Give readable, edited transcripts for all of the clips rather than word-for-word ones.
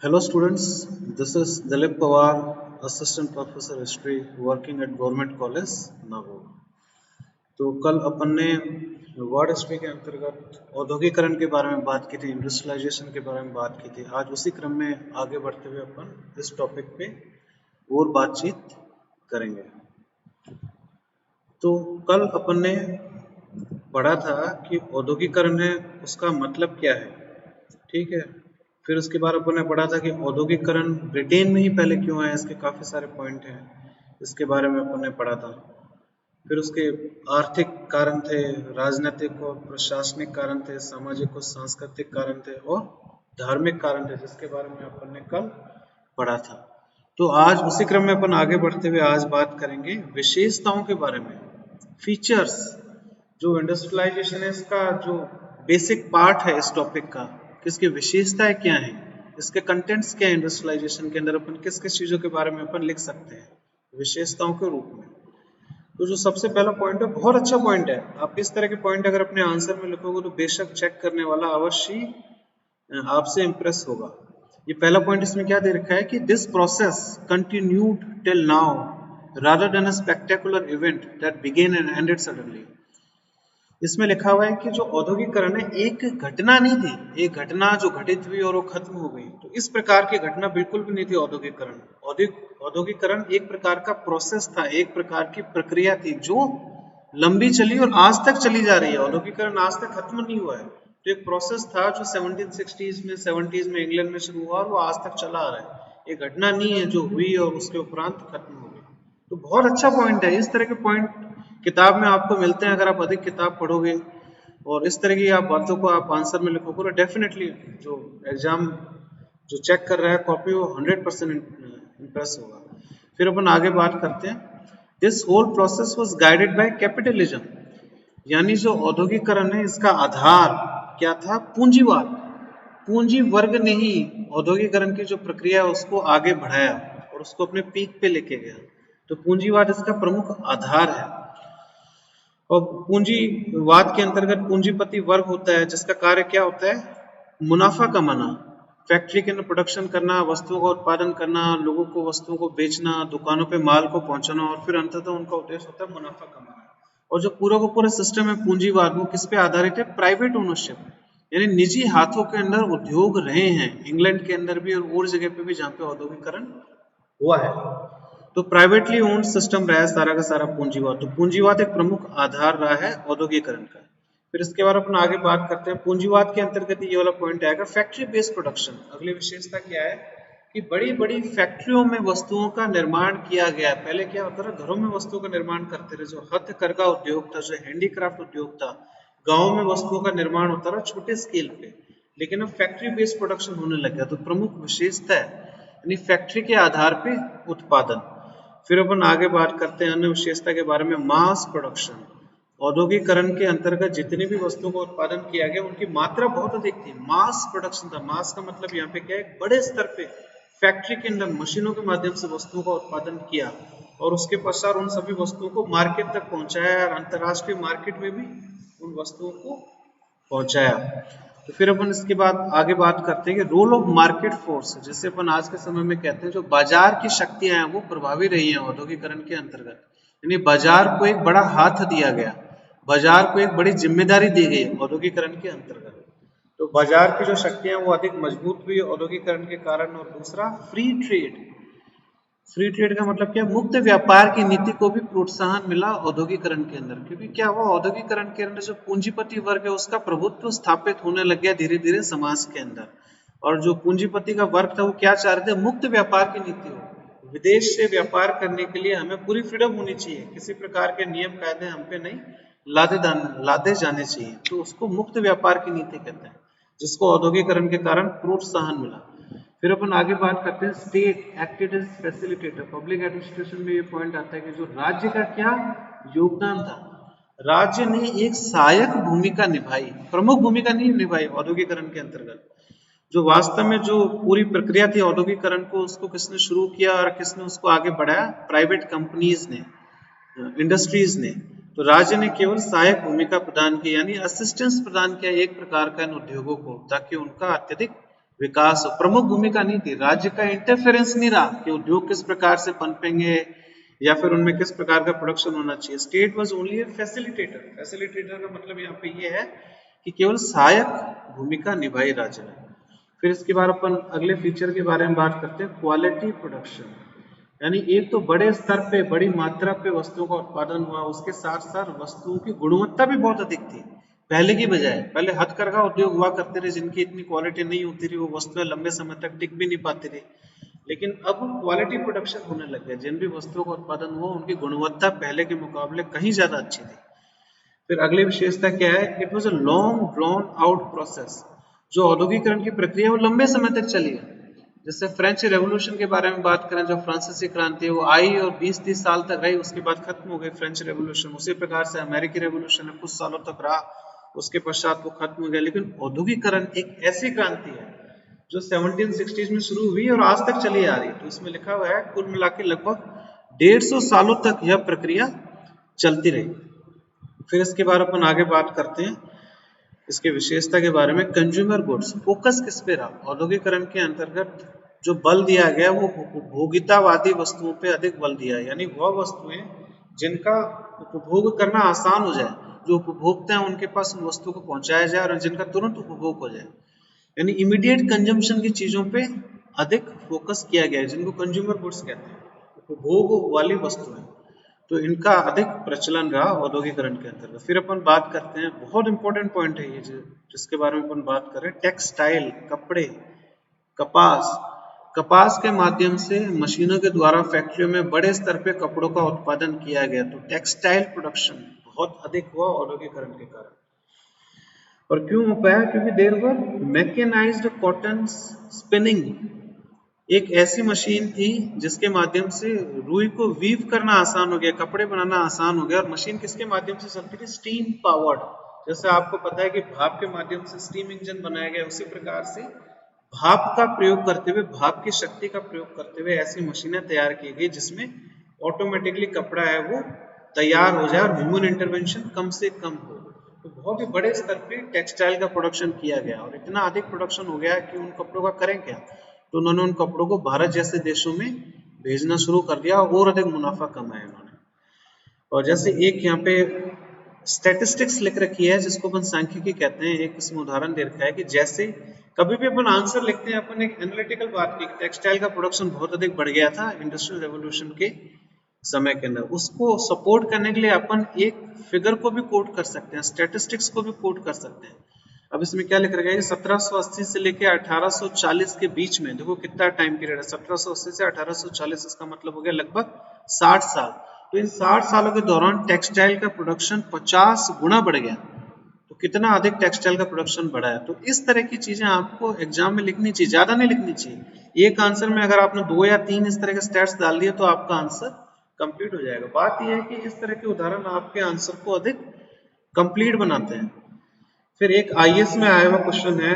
Hello students, this is Dilip Pawar, Assistant Professor History working at Government College, Nagaur. तो कल अपन ने word history के अंतर्गत औद्योगिकरण के बारे में बात की थी, इंडस्ट्रियलाइजेशन के बारे में बात की थी। आज उसी क्रम में आगे बढ़ते हुए अपन इस टॉपिक पे और बातचीत करेंगे। तो कल अपन ने पढ़ा था कि औद्योगिकरण है, उसका मतलब क्या है, ठीक है। फिर उसके बाद अपन ने पढ़ा था कि औद्योगिकरण ब्रिटेन में ही पहले क्यों आया, इसके काफी सारे पॉइंट हैं, इसके बारे में अपन ने पढ़ा था। फिर उसके आर्थिक कारण थे, राजनीतिक और प्रशासनिक कारण थे, सामाजिक और सांस्कृतिक कारण थे और धार्मिक कारण थे, जिसके बारे में अपन ने कल पढ़ा था। तो आज उसी क्रम में अपन आगे बढ़ते हुए आज बात करेंगे विशेषताओं के बारे में, फीचर्स। जो इंडस्ट्रियलाइजेशन है इसका जो बेसिक पार्ट है इस टॉपिक का, किसकी विशेषताएं क्या है, इसके कंटेंट्स क्या है, इंडस्ट्रियलाइजेशन के अंदर अपन किस किस चीजों के बारे में अपन लिख सकते हैं विशेषताओं के रूप में। तो जो सबसे पहला पॉइंट है, बहुत अच्छा पॉइंट है। आप इस तरह के पॉइंट अगर अपने आंसर में लिखोगे तो बेशक चेक करने वाला अवश्य आपसे इंप्रेस होगा। ये पहला पॉइंट इसमें क्या दे रखा है कि this process continued till now rather than a spectacular event that began and ended suddenly। इसमें लिखा हुआ है कि जो औद्योगिकरण है एक घटना नहीं थी, एक घटना जो घटित हुई और वो खत्म हो गई। तो इस प्रकार की घटना बिल्कुल भी नहीं थी औद्योगिकरण। औद्योगिकरण एक प्रकार का प्रोसेस था, एक प्रकार की प्रक्रिया थी जो लंबी चली और आज तक चली जा रही है। औद्योगिकरण आज तक खत्म नहीं हुआ है। तो एक प्रोसेस था जो 1760s में 70s में इंग्लैंड में शुरू हुआ और वो आज तक चला आ रहा है। एक घटना नहीं है जो हुई और उसके उपरांत खत्म हो गई। तो बहुत अच्छा पॉइंट है। इस तरह के पॉइंट किताब में आपको मिलते हैं। अगर आप अधिक किताब पढ़ोगे और इस तरह की आप बातों को आप आंसर में लिखोगे तो डेफिनेटली जो एग्जाम जो चेक कर रहा है कॉपी वो 100% इंप्रेस होगा। फिर अपन आगे बात करते हैं। This whole process was guided by capitalism, यानी जो औद्योगिकरण है इसका आधार क्या था, पूंजीवाद। पूंजी वर्ग ने ही औद्योगिकरण की जो प्रक्रिया है उसको आगे बढ़ाया और उसको अपने पीक पे लेके गया। तो पूंजीवाद इसका प्रमुख आधार है। और पूंजीवाद के अंतर्गत पूंजीपति वर्ग होता है जिसका कार्य क्या होता है, मुनाफा कमाना, फैक्ट्री के अंदर प्रोडक्शन करना, वस्तुओं का उत्पादन करना, लोगों को वस्तुओं को बेचना, दुकानों पे माल को पहुंचाना और फिर अंततः उनका उद्देश्य होता है मुनाफा कमाना। और जो पूरा का पूरा सिस्टम है पूंजीवाद, वो किस पे आधारित है, प्राइवेट ओनरशिप, यानी निजी हाथों के अंदर उद्योग रहे हैं इंग्लैंड के अंदर भी और जगह पे भी जहाँ पे औद्योगिकरण हुआ है। तो प्राइवेटली ओन्ड सिस्टम रहा है सारा का सारा पूंजीवाद। तो पूंजीवाद एक प्रमुख आधार रहा है औद्योगिकरण का। फिर इसके बाद अपन आगे बात करते हैं। पूंजीवाद के अंतर्गत ये वाला पॉइंट आएगा, फैक्ट्री बेस्ड प्रोडक्शन। अगली विशेषता क्या है कि बड़ी बड़ी फैक्ट्रियों में वस्तुओं का निर्माण किया गया। पहले क्या होता था, घरों में वस्तुओं का निर्माण करते थे, जो हथकरघा उद्योग था, जो हैंडीक्राफ्ट उद्योग था, गाँव में वस्तुओं का निर्माण होता था छोटे स्केल पे। लेकिन अब फैक्ट्री बेस्ड प्रोडक्शन होने लग गया। तो प्रमुख विशेषता है यानी फैक्ट्री के आधार पे उत्पादन। फिर अपन आगे बात करते हैं अन्य विशेषता के बारे में, मास प्रोडक्शन। औद्योगिकरण के अंतर्गत जितनी भी वस्तुओं का उत्पादन किया गया उनकी मात्रा बहुत अधिक थी, मास प्रोडक्शन था। मास का मतलब यहाँ पे क्या है, बड़े स्तर पे फैक्ट्री के अंदर मशीनों के माध्यम से वस्तुओं का उत्पादन किया और उसके पश्चात उन सभी वस्तुओं को मार्केट तक पहुंचाया और अंतरराष्ट्रीय मार्केट में भी उन वस्तुओं को पहुंचाया। तो फिर अपन इसके बाद आगे बात करते हैं कि रोल ऑफ मार्केट फोर्स, जिसे अपन आज के समय में कहते हैं जो बाजार की शक्तियां हैं वो प्रभावी रही हैं औद्योगिकरण के अंतर्गत। यानी बाजार को एक बड़ा हाथ दिया गया, बाजार को एक बड़ी जिम्मेदारी दी गई औद्योगिकरण के अंतर्गत। तो बाजार की जो शक्तियां वो अधिक मजबूत हुई औद्योगिकरण के कारण। और दूसरा, फ्री ट्रेड। फ्री ट्रेड का मतलब क्या, मुक्त व्यापार की नीति को भी प्रोत्साहन मिला औद्योगिकरण के अंदर। क्योंकि क्या हुआ, औद्योगिकरण के अंदर जो पूंजीपति वर्ग है उसका प्रभुत्व स्थापित होने लग गया धीरे धीरे समाज के अंदर। और जो पूंजीपति का वर्ग था वो क्या चाह रहे थे, मुक्त व्यापार की नीति हो, विदेश से व्यापार करने के लिए हमें पूरी फ्रीडम होनी चाहिए, किसी प्रकार के नियम कायदे हम पे नहीं लादे जाने चाहिए। तो उसको मुक्त व्यापार की नीति कहते हैं, जिसको औद्योगिकरण के कारण प्रोत्साहन मिला। फिर अपन आगे बात करते हैं, state acted as facilitator. Public administration में ये पॉइंट आता है कि जो राज्य का क्या योगदान था, राज्य ने एक सहायक भूमिका निभाई, प्रमुख भूमिका नहीं निभाई औद्योगिकरण के अंतर्गत। जो वास्तव में जो पूरी प्रक्रिया थी औद्योगिकरण को, उसको किसने शुरू किया और किसने उसको आगे बढ़ाया, प्राइवेट कंपनीज ने, इंडस्ट्रीज ने। तो राज्य ने केवल सहायक भूमिका प्रदान की, यानी असिस्टेंस प्रदान किया एक प्रकार का इन उद्योगों को, ताकि उनका अत्यधिक विकास प्रमुख भूमिका नहीं थी, राज्य का इंटरफेरेंस नहीं रहा कि उद्योग किस प्रकार से पनपेंगे या फिर उनमें किस प्रकार का प्रोडक्शन होना चाहिए। State was only A facilitator. Facilitator का मतलब यहाँ पे ये है कि केवल सहायक भूमिका निभाई राज्य ने। फिर इसके बाद अपन अगले फीचर के बारे में बात करते हैं, क्वालिटी प्रोडक्शन। यानी एक तो बड़े स्तर पे बड़ी मात्रा पे वस्तुओं का उत्पादन हुआ, उसके साथ साथ वस्तुओं की गुणवत्ता भी बहुत अधिक थी पहले की बजाय। पहले हथकरघा उद्योग हुआ करते थे जिनकी इतनी क्वालिटी नहीं होती थी, वो वस्तुएं लंबे समय तक टिक भी नहीं पाती थी। लेकिन अब क्वालिटी प्रोडक्शन होने लग गया, जिन भी वस्तुओं का उत्पादन हुआ उनकी गुणवत्ता पहले के मुकाबले कहीं ज्यादा अच्छी थी। फिर अगली विशेषता क्या है, it was a long drawn out process. जो औद्योगिकरण की प्रक्रिया वो लंबे समय तक चली है। जैसे फ्रेंच रेवोल्यूशन के बारे में बात करें, जो फ्रांसीसी क्रांति है वो आई और 20-30 साल तक रही, उसके बाद खत्म हो गई फ्रेंच रेवोल्यूशन। उसी प्रकार से अमेरिकी रेवोल्यूशन है, कुछ सालों तक रहा, उसके पश्चात वो खत्म हो गया। लेकिन औद्योगिकरण एक ऐसी क्रांति है जो 1760s में शुरू हुई और आज तक चली आ रही है। तो इसमें लिखा हुआ है कुल मिला के लगभग 150 सालों तक यह प्रक्रिया चलती रही। फिर इसके बाद अपन आगे बात करते हैं इसके विशेषता के बारे में। कंज्यूमर गुड्स, फोकस किस पे रहा? औद्योगिकरण के अंतर्गत जो बल दिया गया वो उपभोगितावादी वस्तुओं पे अधिक बल दिया है। यानी वह वस्तुएं जिनका उपभोग करना आसान हो जाए, जो उपभोक्ता हैं उनके पास उन वस्तुओं को पहुंचाया जाए और जिनका तुरंत उपभोग हो जाए। यानी इमीडिएट कंजम्पशन की चीजों पे अधिक फोकस किया गया है, जिनको कंज्यूमर गुड्स कहते हैं, उपभोग वाली वस्तुएं। तो इनका अधिक प्रचलन रहा औद्योगिकरण के अंतर्गत। फिर अपन बात करते हैं, बहुत इंपॉर्टेंट पॉइंट है ये जिसके बारे में अपन बात करें, टेक्सटाइल, कपड़े, कपास। कपास के माध्यम से मशीनों के द्वारा फैक्ट्रियों में बड़े स्तर पे कपड़ों का उत्पादन किया गया। तो टेक्सटाइल प्रोडक्शन बहुत अधिक हुआ औद्योगिकरण के कारण। और क्यों हो पाया? क्योंकि there were mechanised cotton spinning. एक ऐसी मशीन थी जिसके माध्यम से रुई को वीव करना आसान हो गया, कपड़े बनाना आसान हो गया। और मशीन किसके माध्यम से चलती थी? Steam powered. जैसे आपको पता है कि भाप के माध्यम से स्टीम इंजन बनाया गया, उसी प्रकार से भाप का प्रयोग करते हुए, भाप की शक्ति का प्रयोग करते हुए ऐसी मशीनें तैयार की गई जिसमें ऑटोमेटिकली कपड़ा है वो तैयार हो जाए और ह्यूमन इंटरवेंशन कम से कम हो। तो बहुत ही बड़े स्तर पे टेक्सटाइल का प्रोडक्शन किया गया और इतना अधिक प्रोडक्शन हो गया कि उन कपड़ों का करें क्या। तो उन्होंने उन कपड़ों को भारत जैसे देशों में भेजना शुरू कर दिया और अधिक मुनाफा कमाया उन्होंने। और जैसे एक यहाँ पे स्टैटिस्टिक्स लिख रखी है जिसको अपन सांख्यिकी कहते हैं, एक इसमें उदाहरण दे रखा है कि जैसे कभी भी अपन आंसर लिखते हैं, अपन एक एनालिटिकल बात की, टेक्सटाइल का प्रोडक्शन बहुत अधिक बढ़ गया था इंडस्ट्रियल रेवोल्यूशन के समय के अंदर। उसको सपोर्ट करने के लिए अपन एक फिगर को भी कोट कर सकते हैं, स्टैटिस्टिक्स को भी कोट कर सकते हैं। अब इसमें क्या लिख रखा है कि 1780 से लेके 1840 के बीच में, देखो कितना टाइम पीरियड है, 1780 से 1840, इसका मतलब हो गया लगभग 60 साल। तो इन 60 सालों के दौरान टेक्सटाइल का प्रोडक्शन 50 गुना बढ़ गया। तो कितना अधिक टेक्सटाइल का प्रोडक्शन बढ़ा है। तो इस तरह की चीजें आपको एग्जाम में लिखनी चाहिए, ज्यादा नहीं लिखनी चाहिए। एक आंसर में अगर आपने 2 या 3 इस तरह के स्टैट्स डाल दिए तो आपका आंसर कंप्लीट हो जाएगा। बात यह है कि इस तरह के उदाहरण आपके आंसर को अधिक कंप्लीट बनाते हैं। फिर एक आईएएस में आया हुआ क्वेश्चन है,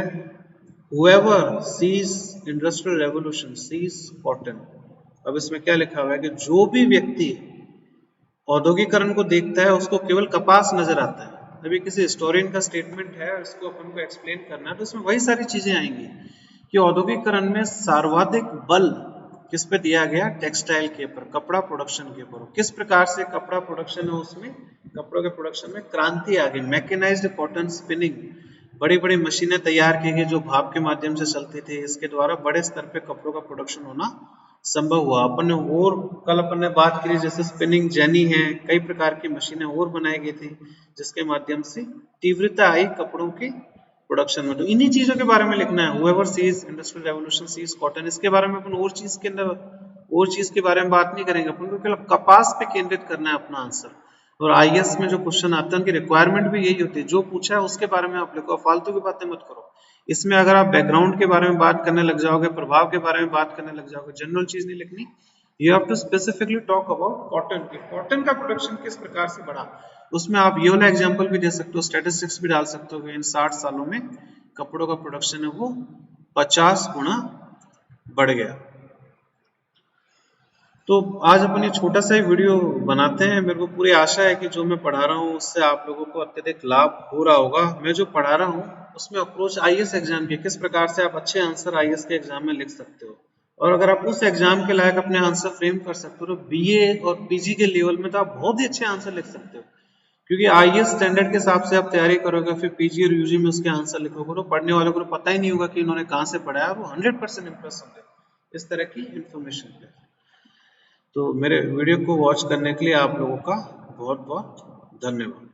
whoever sees industrial revolution sees cotton। अब इसमें क्या लिखा हुआ है कि जो भी व्यक्ति औद्योगिकरण को देखता है उसको केवल कपास नजर आता है। अभी किसी हिस्टोरियन का स्टेटमेंट है, इसको अपन को एक्सप्लेन करना है, तो इसमें वही सारी चीजें आएंगी कि औद्योगिकरण में सर्वाधिक बल किस पे दिया गया? टेक्सटाइल के ऊपर, कपड़ा प्रोडक्शन के ऊपर। किस प्रकार से कपड़ा प्रोडक्शन है, उसमें कपड़ों के प्रोडक्शन में क्रांति आ गई। मैकेनाइज्ड कॉटन स्पिनिंग, बड़ी बड़ी मशीनें तैयार की गई जो भाप के माध्यम से चलती थी। इसके द्वारा बड़े स्तर पे कपड़ों का प्रोडक्शन होना संभव हुआ। अपन ने और कल अपन ने बात करी जैसे स्पिनिंग जेनी है, कई प्रकार की मशीनें और बनाई गई थी जिसके माध्यम से तीव्रता आई कपड़ों की प्रोडक्शन में। तो इन्हीं चीजों के बारे में लिखना है, whoever sees industrial revolution sees cotton। इसके बारे में अपन और चीज के अंदर और चीज के बारे में बात नहीं करेंगे, अपन को केवल कपास पे केंद्रित करना है अपना आंसर। और आईएएस में जो क्वेश्चन आते हैं उनकी रिक्वायरमेंट भी यही होती है, जो पूछा है उसके बारे में आप लिखो, फालतू की बातें मत करो। इसमें अगर आप बैकग्राउंड के बारे में बात करने लग जाओगे, प्रभाव के बारे में बात करने लग जाओगे, जनरल चीज नहीं लिखनी। You have to specifically talk about cotton. Cotton का प्रोडक्शन किस प्रकार से बढ़ा, उसमें आप ये वाला एग्जाम्पल भी दे सकते हो, स्टैटिस्टिक्स भी डाल सकते हो। इन 60 सालों में कपड़ों का प्रोडक्शन है वो 50 गुना बढ़ गया। तो आज अपन ये छोटा सा ही वीडियो बनाते हैं। मेरे को पूरी आशा है कि जो मैं पढ़ा रहा हूँ उससे आप लोगों को अत्यधिक लाभ हो रहा होगा। मैं जो पढ़ा रहा हूँ उसमें अप्रोच आईएएस एग्जाम की, किस प्रकार से आप अच्छे आंसर आईएएस के एग्जाम में लिख सकते हो, और अगर आप उस एग्जाम के लायक अपने आंसर फ्रेम कर सकते हो तो बीए और पीजी के लेवल में तो आप बहुत ही अच्छे आंसर लिख सकते हो। क्योंकि आईएएस स्टैंडर्ड के हिसाब से आप तैयारी करोगे, फिर पीजी और यूजी में उसके आंसर लिखोगे तो पढ़ने वालों को पता ही नहीं होगा कि इन्होंने कहाँ से पढ़ा है, वो 100% इम्प्रेस होंगे इस तरह की इंफॉर्मेशन पे। तो मेरे वीडियो को वॉच करने के लिए आप लोगों का बहुत बहुत धन्यवाद।